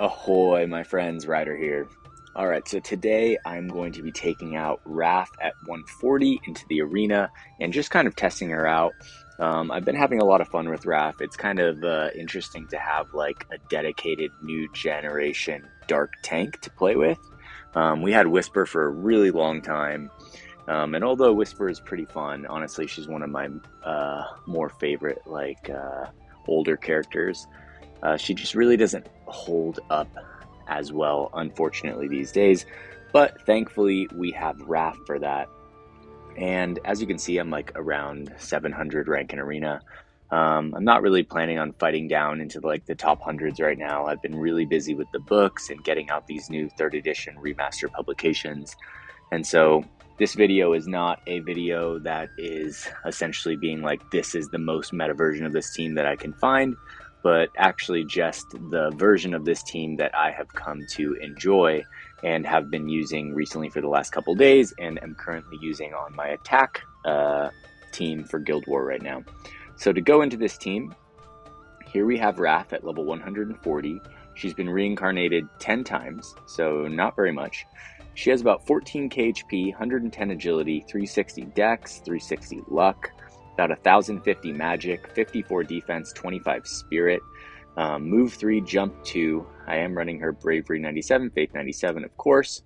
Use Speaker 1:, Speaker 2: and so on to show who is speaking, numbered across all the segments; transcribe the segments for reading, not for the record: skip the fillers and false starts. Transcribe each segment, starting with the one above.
Speaker 1: Ahoy, my friends, Ryder here. Alright, so today I'm going to be taking out Raph at 140 into the arena and just kind of testing her out. I've been having a lot of fun with Raph. It's kind of interesting to have like a dedicated new generation dark tank to play with. We had Whisper for a really long time, and although Whisper is pretty fun, honestly, she's one of my more favorite older characters. She just really doesn't hold up as well, unfortunately, these days. But thankfully, we have Raph for that. And as you can see, I'm like around 700 rank in arena. I'm not really planning on fighting down into like the top hundreds right now. I've been really busy with the books and getting out these new 3rd edition remaster publications. And so this video is not a video that is essentially being like, this is the most meta version of this team that I can find, but actually just the version of this team that I have come to enjoy and have been using recently for the last couple days and am currently using on my attack team for Guild War right now. So to go into this team, here we have Raph at level 140. She's been reincarnated 10 times, so not very much. She has about 14k HP, 110 agility, 360 dex, 360 luck, about 1050 magic, 54 defense, 25 spirit, move 3, jump 2. I am running her bravery 97, faith 97, of course.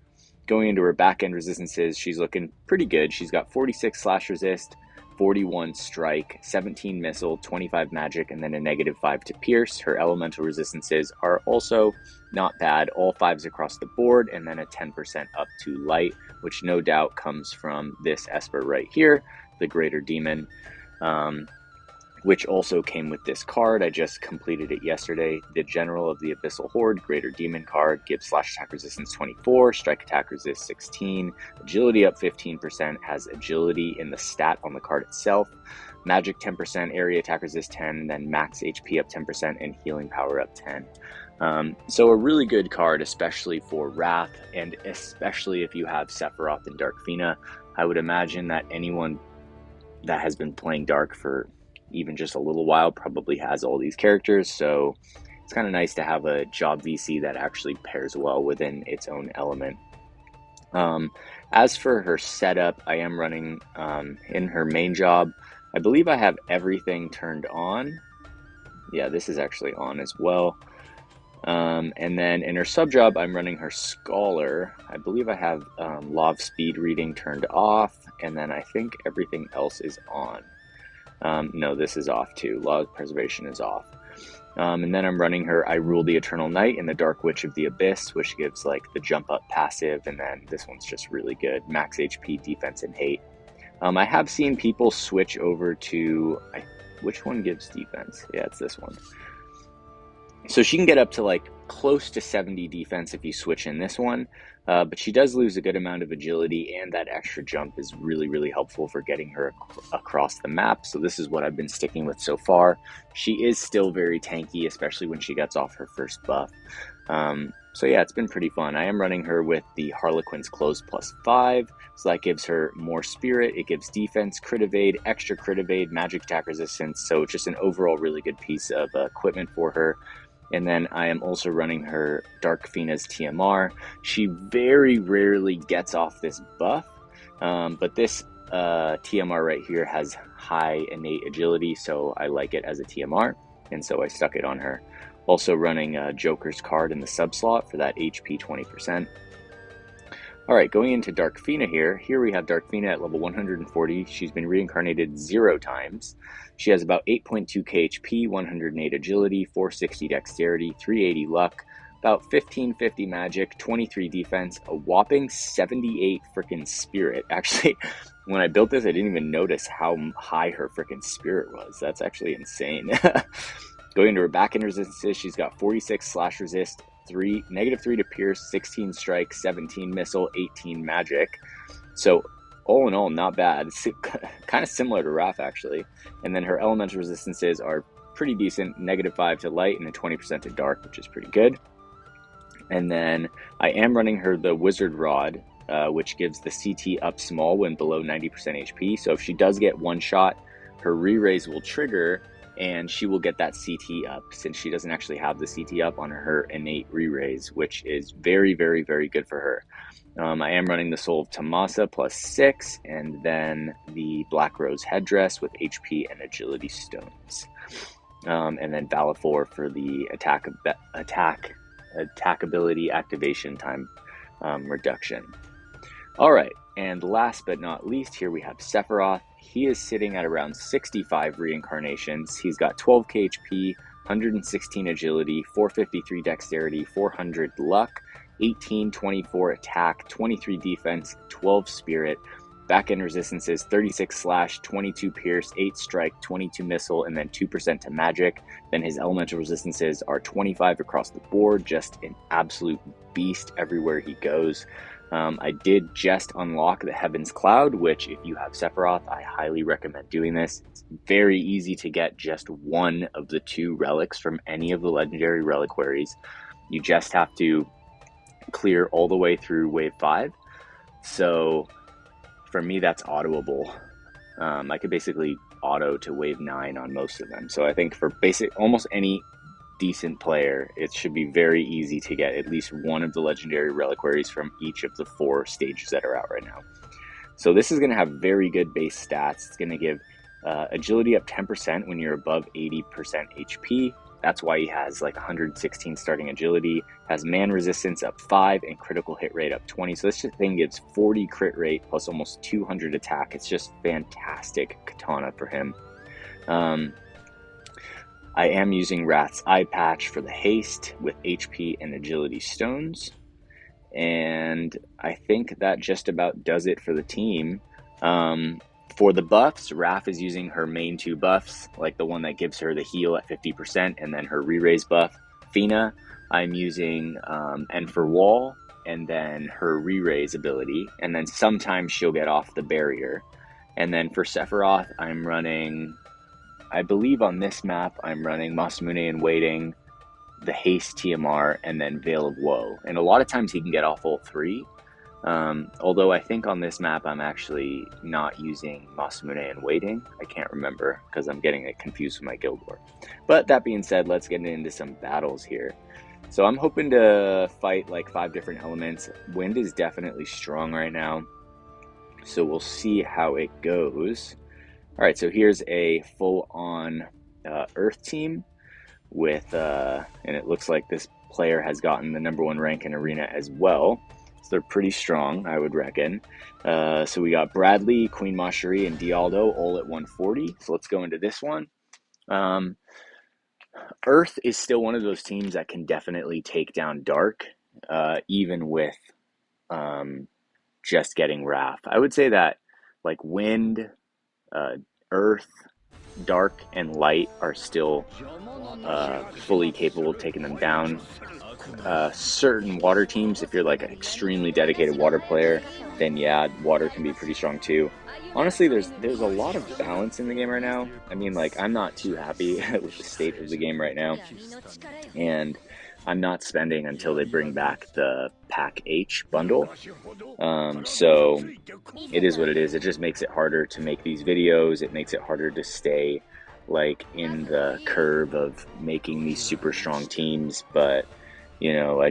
Speaker 1: Going into her back end resistances, she's looking pretty good. She's got 46 slash resist, 41 strike, 17 missile, 25 magic, and then a -5 to pierce. Her elemental resistances are also not bad, all 5s across the board, and then a 10% up to light, which no doubt comes from this Esper right here, the Greater Demon. Which also came with this card. I just completed it yesterday. The General of the Abyssal Horde, Greater Demon card, gives slash attack resistance 24, strike attack resist 16, agility up 15%, has agility in the stat on the card itself, magic 10%, area attack resist 10, then max HP up 10%, and healing power up 10. So a really good card, especially for Raph, and especially if you have Sephiroth and Dark Fina. I would imagine that anyone that has been playing Dark for even just a little while probably has all these characters, so it's kind of nice to have a job VC that actually pairs well within its own element. As for her setup, I am running in her main job. I believe I have everything turned on. Yeah, this is actually on as well. And then in her sub job, I'm running her Scholar. I believe I have Law of Speed reading turned off, and then I think everything else is on. No, this is off too. Law of Preservation is off. And then I'm running her I Rule the Eternal Night and the Dark Witch of the Abyss, which gives like the jump up passive, and then this one's just really good. Max HP, defense, and hate. I have seen people switch over to... which one gives defense? Yeah, it's this one. So she can get up to like close to 70 defense if you switch in this one, but she does lose a good amount of agility, and that extra jump is really, really helpful for getting her across the map. So this is what I've been sticking with so far. She is still very tanky, especially when she gets off her first buff. So yeah, it's been pretty fun. I am running her with the Harlequin's Clothes +5, so that gives her more spirit, it gives defense, crit evade, extra crit evade, magic attack resistance, so just an overall really good piece of equipment for her. And then I am also running her Dark Fina's TMR. She very rarely gets off this buff, but this TMR right here has high innate agility, so I like it as a TMR, and so I stuck it on her. Also running Joker's card in the sub slot for that HP 20%. Alright, going into Dark Fina here. Here we have Dark Fina at level 140. She's been reincarnated 0 times. She has about 8.2k HP, 108 agility, 460 dexterity, 380 luck, about 1550 magic, 23 defense, a whopping 78 freaking spirit. Actually, when I built this, I didn't even notice how high her freaking spirit was. That's actually insane. Going into her back end resistances, she's got 46 slash resist, -3 to pierce, 16 strike, 17 missile, 18 magic. So all in all, not bad. It's kind of similar to Raph, actually. And then her elemental resistances are pretty decent, -5 to light and a 20% to dark, which is pretty good. And then I am running her the Wizard Rod, which gives the CT up small when below 90% HP. So if she does get one shot, her re-raise will trigger, and she will get that CT up since she doesn't actually have the CT up on her innate re-raise, which is very, very, very good for her. I am running the Soul of Tomasa +6, and then the Black Rose Headdress with HP and Agility Stones. And then Valifor for the attack ability activation time reduction. Alright, and last but not least, here we have Sephiroth. He is sitting at around 65 reincarnations. He's got 12k HP, 116 agility, 453 dexterity, 400 luck, 18, 24 attack, 23 defense, 12 spirit, back-end resistances, 36 slash, 22 pierce, 8 strike, 22 missile, and then 2% to magic. Then his elemental resistances are 25 across the board, just an absolute beast everywhere he goes. I did just unlock the Heaven's Cloud, which if you have Sephiroth, I highly recommend doing this. It's very easy to get just one of the 2 relics from any of the legendary reliquaries. You just have to clear all the way through wave 5. So for me, that's autoable. I could basically auto to wave 9 on most of them. So I think for almost any decent player, it should be very easy to get at least one of the legendary reliquaries from each of the 4 stages that are out right now. So this is going to have very good base stats. It's going to give agility up 10% when you're above 80% HP. That's why he has like 116 starting agility, has man resistance up 5 and critical hit rate up 20. So this thing gives 40 crit rate plus almost 200 attack. It's just fantastic katana for him. I am using Wrath's Eye Patch for the haste with HP and agility stones. And I think that just about does it for the team. For the buffs, Raph is using her main 2 buffs, like the one that gives her the heal at 50% and then her re-raise buff. Fina, I'm using End for Wall and then her re-raise ability. And then sometimes she'll get off the barrier. And then for Sephiroth, I'm running, I believe on this map, I'm running Masamune in Waiting, the Haste TMR, and then Veil of Woe. And a lot of times he can get off all 3. Although I think on this map I'm actually not using Masamune in Waiting. I can't remember because I'm getting it confused with my Guild War. But that being said, let's get into some battles here. So I'm hoping to fight like 5 different elements. Wind is definitely strong right now, so we'll see how it goes. Alright, so here's a full-on Earth team with, and it looks like this player has gotten the #1 rank in Arena as well. So they're pretty strong, I would reckon. So we got Bradley, Queen Monastery, and Dialdo all at 140. So let's go into this one. Earth is still one of those teams that can definitely take down Dark, even with just getting Raph. I would say that like Wind, Earth, Dark, and Light are still fully capable of taking them down. Certain water teams, if you're like an extremely dedicated water player, then yeah, water can be pretty strong too. Honestly, there's a lot of balance in the game right now. I mean, like, I'm not too happy with the state of the game right now, and I'm not spending until they bring back the Pack H bundle. So it is what it is. It just makes it harder to make these videos. It makes it harder to stay like in the curve of making these super strong teams. But you know, I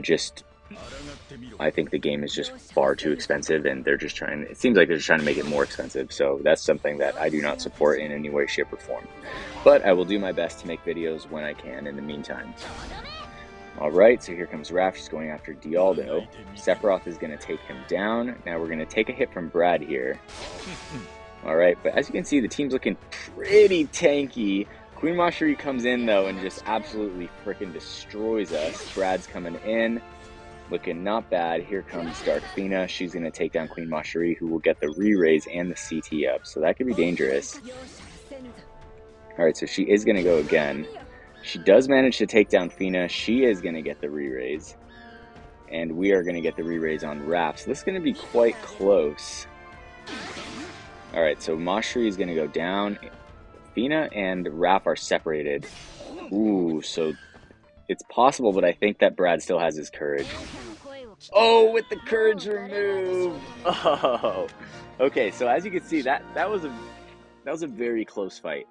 Speaker 1: think the game is just far too expensive, and they're just trying, it seems like they're just trying to make it more expensive. So that's something that I do not support in any way, shape, or form. But I will do my best to make videos when I can in the meantime. Alright, so here comes Raph. She's going after Dialdo. Sephiroth is going to take him down. Now we're going to take a hit from Brad here. Alright, but as you can see, the team's looking pretty tanky. Queen Monastery comes in, though, and just absolutely freaking destroys us. Brad's coming in, looking not bad. Here comes Dark Fina. She's going to take down Queen Monastery, who will get the re-raise and the CT up, so that could be dangerous. Alright, so she is going to go again. She does manage to take down Fina. She is going to get the re-raise, and we are going to get the re-raise on Raph, so this is going to be quite close. Alright, so Monastery is going to go down. Fina and Raph are separated. Ooh, so it's possible, but I think that Brad still has his courage. Oh, with the courage removed. Oh, okay. So as you can see, that was a very close fight.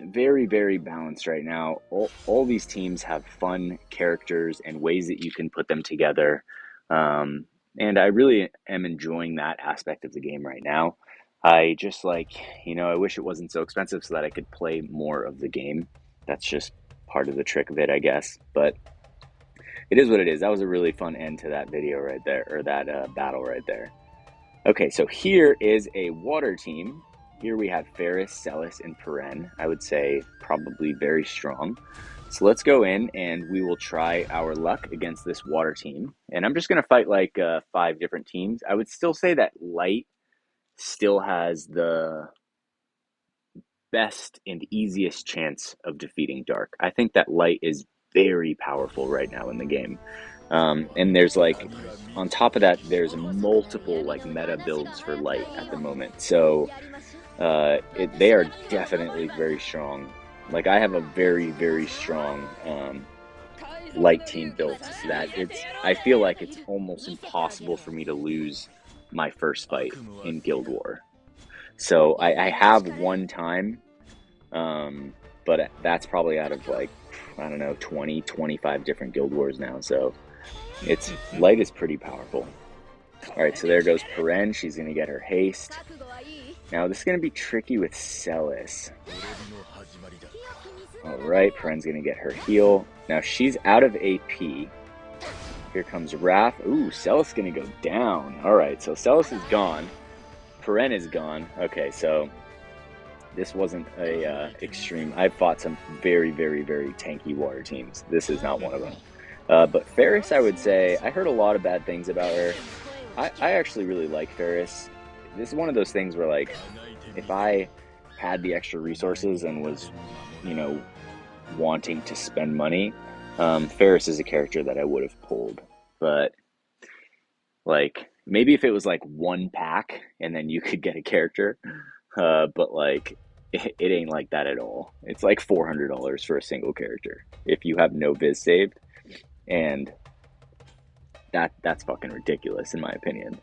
Speaker 1: very, very balanced right now. All these teams have fun characters and ways that you can put them together. And I really am enjoying that aspect of the game right now. I just like, I wish it wasn't so expensive so that I could play more of the game. That's just part of the trick of it, I guess. But it is what it is. That was a really fun end to that video right there, or that battle right there. Okay, so here is a water team. Here we have Ferris, Celis, and Peren. I would say probably very strong. So let's go in and we will try our luck against this water team. And I'm just going to fight like 5 different teams. I would still say that light still has the best and easiest chance of defeating dark. I think that light is very powerful right now in the game. And there's like, on top of that, there's multiple like meta builds for light at the moment. So they are definitely very strong. Like I have a very, very strong light team built that I feel like it's almost impossible for me to lose my first fight in Guild War. So I have one time, but that's probably out of like, I don't know, 20, 25 different Guild Wars now. So light is pretty powerful. All right, so there goes Peren. She's going to get her haste. Now this is going to be tricky with Celis. All right, Peren's going to get her heal. Now she's out of AP. Here comes Raph. Ooh, Celis is going to go down. All right, so Celis is gone. Peren is gone. Okay, so this wasn't a extreme. I've fought some very, very, very tanky water teams. This is not one of them. But Ferris, I would say, I heard a lot of bad things about her. I actually really like Ferris. This is one of those things where, like, if I had the extra resources and was, wanting to spend money, Ferris is a character that I would have pulled. But, like, maybe if it was, like, one pack and then you could get a character, but, like, it ain't like that at all. It's like $400 for a single character if you have no viz saved, and that's fucking ridiculous in my opinion.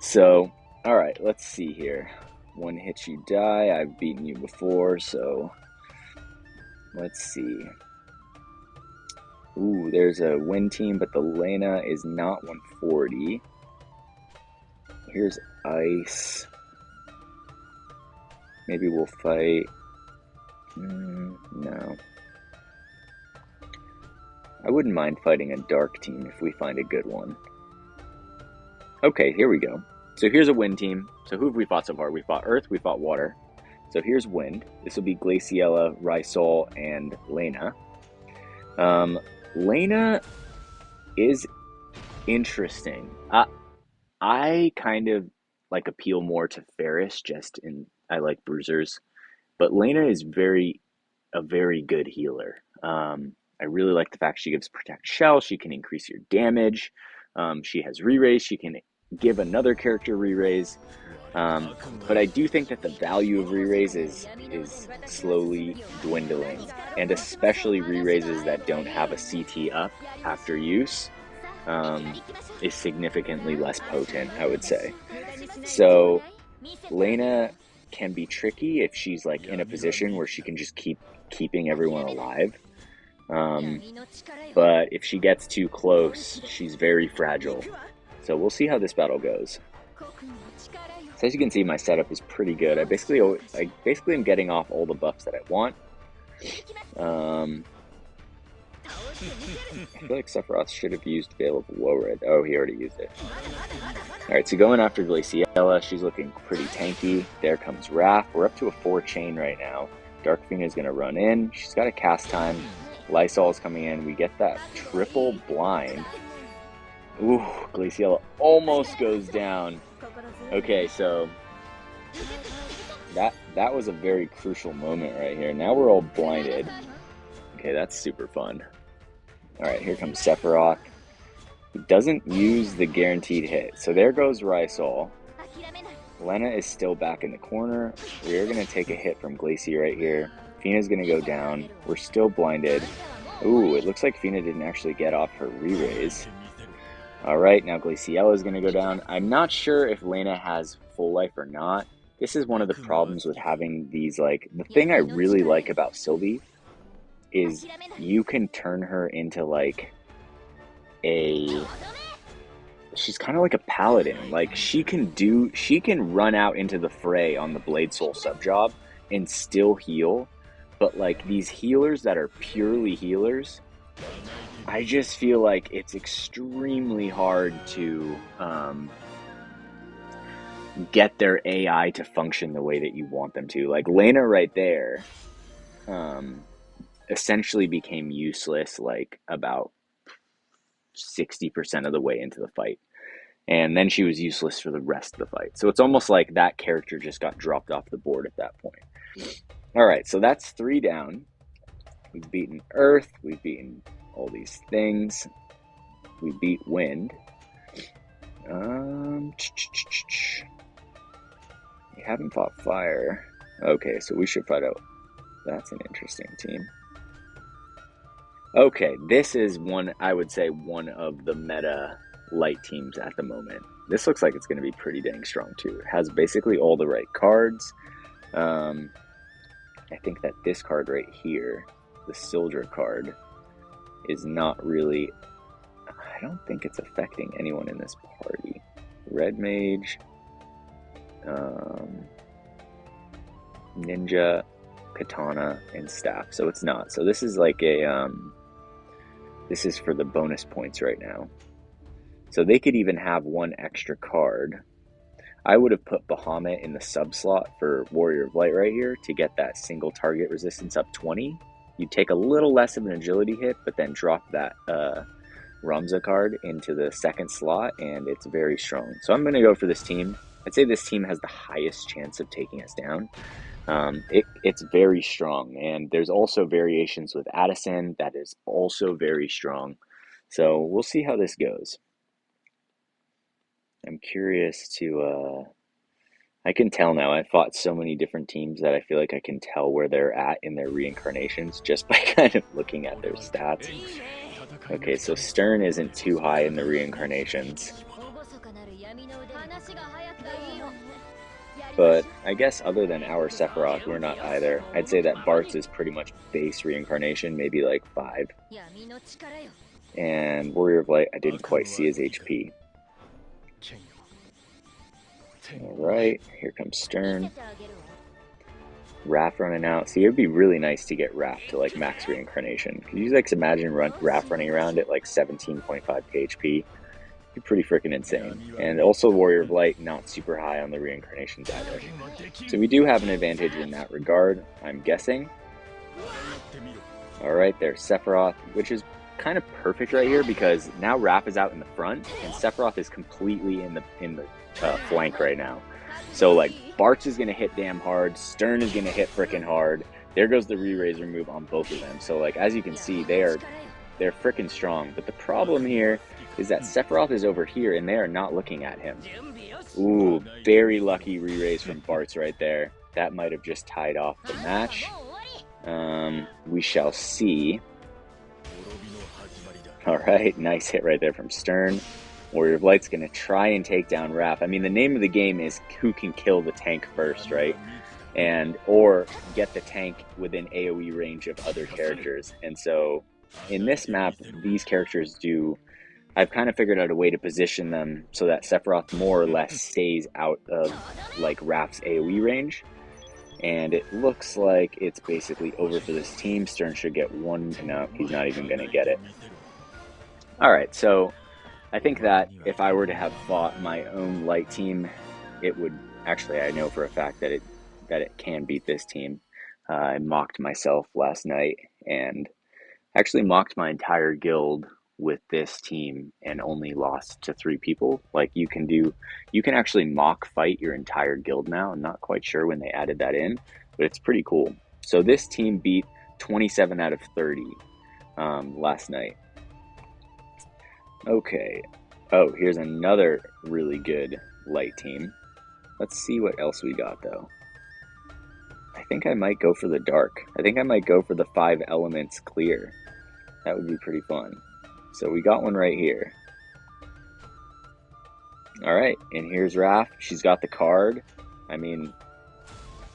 Speaker 1: So, all right, let's see here. One hit you die. I've beaten you before, so let's see. Ooh, there's a win team, but the Lena is not 140. Here's Ice. Maybe we'll fight. No. I wouldn't mind fighting a dark team if we find a good one. Okay, here we go. So here's a wind team. So who have we fought so far? We fought Earth, we fought Water. So here's Wind. This will be Glaciella, Rysol, and Lena. Lena is interesting. I kind of like appeal more to Ferris, I like bruisers, but Lena is a very good healer. I really like the fact she gives Protect Shell. She can increase your damage. She has re-raise. She can give another character re-raise. But I do think that the value of re-raise is slowly dwindling, and especially re-raises that don't have a CT up after use is significantly less potent, I would say. So Lena can be tricky if she's like in a position where she can just keeping everyone alive. But if she gets too close, she's very fragile. So we'll see how this battle goes. So as you can see, my setup is pretty good. I basically am getting off all the buffs that I want. I feel like Sephiroth should have used Veil of Woe-Red. Oh, he already used it. Alright, so going after Glaciella, she's looking pretty tanky. There comes Raph. We're up to a 4-chain right now. Dark Fina is going to run in. She's got a cast time. Lysol is coming in. We get that triple blind. Ooh, Glaciella almost goes down. Okay, so that was a very crucial moment right here. Now we're all blinded. Okay, that's super fun. Alright, here comes Sephiroth. He doesn't use the guaranteed hit. So there goes Rysol. Lena is still back in the corner. We are going to take a hit from Glacie right here. Fina's going to go down. We're still blinded. Ooh, it looks like Fina didn't actually get off her re-raise. Alright, now Glaciella is going to go down. I'm not sure if Lena has full life or not. this is one of the problems with having these, like, the thing I really like about Sylvie is you can turn her into like she's kind of like a paladin. Like she can run out into the fray on the Blade Soul sub job and still heal, but like these healers that are purely healers, I just feel like it's extremely hard to get their AI to function the way that you want them to. Like Lena right there essentially became useless like about 60% of the way into the fight. And then she was useless for the rest of the fight. So it's almost like that character just got dropped off the board at that point. All right, so that's 3 down. We've beaten Earth. We've beaten all these things. We beat Wind. We haven't fought Fire. Okay, so we should fight out. That's an interesting team. Okay, this is one, I would say, one of the meta light teams at the moment. This looks like it's going to be pretty dang strong too. It has basically all the right cards. I think that this card right here, the Soldier card, is not really, I don't think it's affecting anyone in this party. Red Mage, Ninja, Katana, and Staff. So it's not. So this is like a, this is for the bonus points right now. So they could even have one extra card. I would have put Bahamut in the sub slot for Warrior of Light right here to get that single target resistance up 20. You take a little less of an agility hit, but then drop that Ramza card into the second slot, and it's very strong. So I'm going to go for this team. I'd say this team has the highest chance of taking us down. It's very strong, and there's also variations with Addison that is also very strong. So we'll see how this goes. I'm curious to, I can tell now. I've fought so many different teams that I feel like I can tell where they're at in their reincarnations just by kind of looking at their stats. Okay, so Stern isn't too high in the reincarnations. But I guess other than our Sephiroth, we're not either. I'd say that Bart's is pretty much base reincarnation, maybe like 5. And Warrior of Light, I didn't quite see his HP. Alright, here comes Stern. Raph running out. See, it would be really nice to get Raph to like max reincarnation. Could you like imagine Raph running around at like 17.5 HP? Be pretty freaking insane. And also Warrior of Light, not super high on the reincarnations either. So we do have an advantage in that regard, I'm guessing. Alright, there's Sephiroth, which is kind of perfect right here because now Raph is out in the front and Sephiroth is completely in the flank right now. So like Bartz is gonna hit damn hard, Stern is gonna hit freaking hard. There goes the re-raiser move on both of them. So like as you can see, they're freaking strong. But the problem here is that Sephiroth is over here and they are not looking at him. Ooh, very lucky re-raise from Bartz right there. That might have just tied off the match. We shall see. Alright, nice hit right there from Stern. Warrior of Light's going to try and take down Raph. I mean, the name of the game is who can kill the tank first, right? Or get the tank within AoE range of other characters. And so, in this map, these characters do... I've kind of figured out a way to position them so that Sephiroth more or less stays out of, like, Raph's AoE range. And it looks like it's basically over for this team. Stern should get one... No, he's not even going to get it. Alright, so... I think that if I were to have fought my own light team, it would actually, I know for a fact that it can beat this team. I mocked myself last night and actually mocked my entire guild with this team and only lost to 3 people. Like you can actually mock fight your entire guild now. I'm not quite sure when they added that in, but it's pretty cool. So this team beat 27 out of 30 last night. Okay. Oh, here's another really good light team. Let's see what else we got, though. I think I might go for the dark. I think I might go for the 5 elements clear. That would be pretty fun. So we got one right here. Alright, and here's Raph. She's got the card. I mean,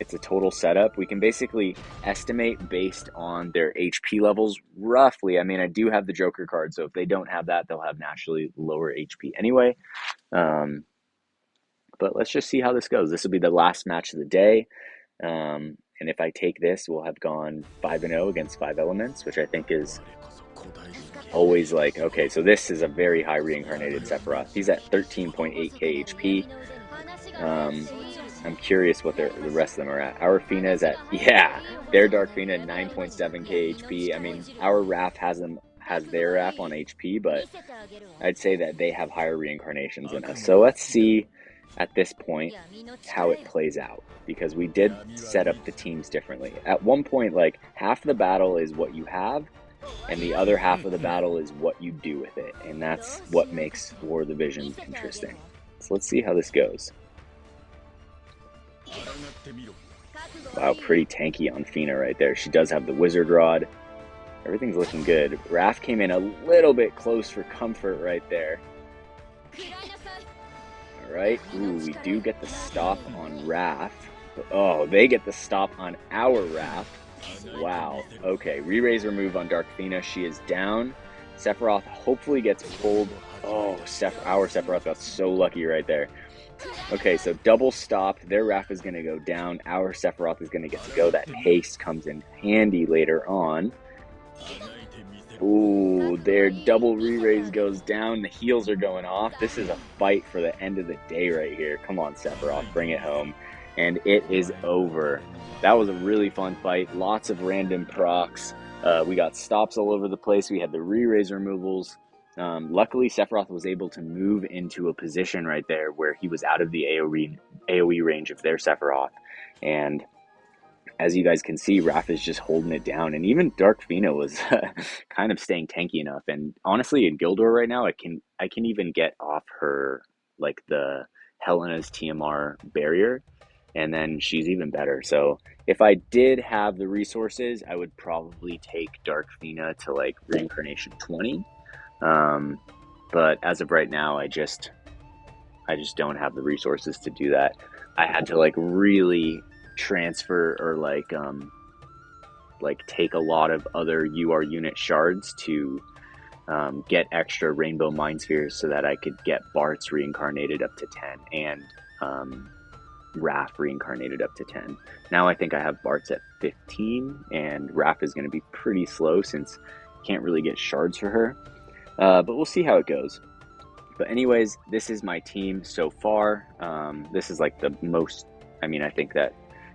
Speaker 1: it's a total setup. We can basically estimate based on their HP levels roughly. I mean, I do have the Joker card, so if they don't have that, they'll have naturally lower HP anyway. But let's just see how this goes. This will be the last match of the day. And if I take this, we'll have gone 5-0 against 5 elements, which I think is always like, okay, so this is a very high reincarnated Sephiroth. He's at 13.8k HP. I'm curious what the rest of them are at. Our Fina is at, yeah, their Dark Fina at 9.7k HP. I mean, our Raph has their Raph on HP, but I'd say that they have higher reincarnations than us. So let's see at this point how it plays out, because we did set up the teams differently. At one point, like, half the battle is what you have, and the other half of the battle is what you do with it, and that's what makes War of the Visions interesting. So let's see how this goes. Wow, pretty tanky on Fina right there. She does have the Wizard Rod. Everything's looking good. Raph came in a little bit close for comfort right there. Alright, ooh, we do get the stop on Raph. Oh, they get the stop on our Raph. Wow, okay, re-raise remove on Dark Fina. She is down. Sephiroth hopefully gets pulled. Oh, our Sephiroth got so lucky right there. Okay, so double stop. Their Raph is going to go down. Our Sephiroth is going to get to go. That haste comes in handy later on. Ooh, their double re-raise goes down. The heals are going off. This is a fight for the end of the day right here. Come on, Sephiroth, bring it home. And it is over. That was a really fun fight. Lots of random procs. We got stops all over the place. We had the re-raise removals. Luckily, Sephiroth was able to move into a position right there where he was out of the AoE range of their Sephiroth. And as you guys can see, Raph is just holding it down, and even Dark Fina was kind of staying tanky enough. And honestly, in Guild War right now, I can even get off her, like, the Helena's TMR barrier, and then she's even better. So if I did have the resources, I would probably take Dark Fina to like reincarnation 20. But as of right now, I just don't have the resources to do that. I had to like really transfer or like take a lot of other UR unit shards to get extra rainbow mind spheres so that I could get Bart's reincarnated up to 10 and Raph reincarnated up to 10. Now I think I have Bart's at 15, and Raph is going to be pretty slow since I can't really get shards for her. But we'll see how it goes. But anyways, this is my team so far. This is like the most, I mean, I think that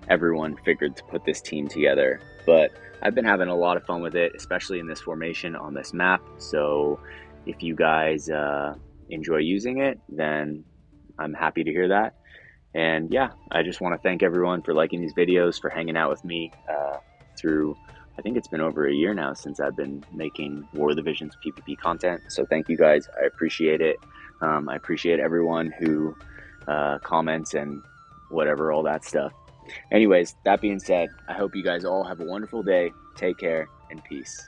Speaker 1: everyone figured to put this team together. But I've been having a lot of fun with it, especially in this formation on this map. So if you guys enjoy using it, then I'm happy to hear that. And yeah, I just want to thank everyone for liking these videos, for hanging out with me through, I think it's been over a year now since I've been making War of the Visions PvP content. So thank you guys. I appreciate it. I appreciate everyone who comments and whatever, all that stuff. Anyways, that being said, I hope you guys all have a wonderful day. Take care and peace.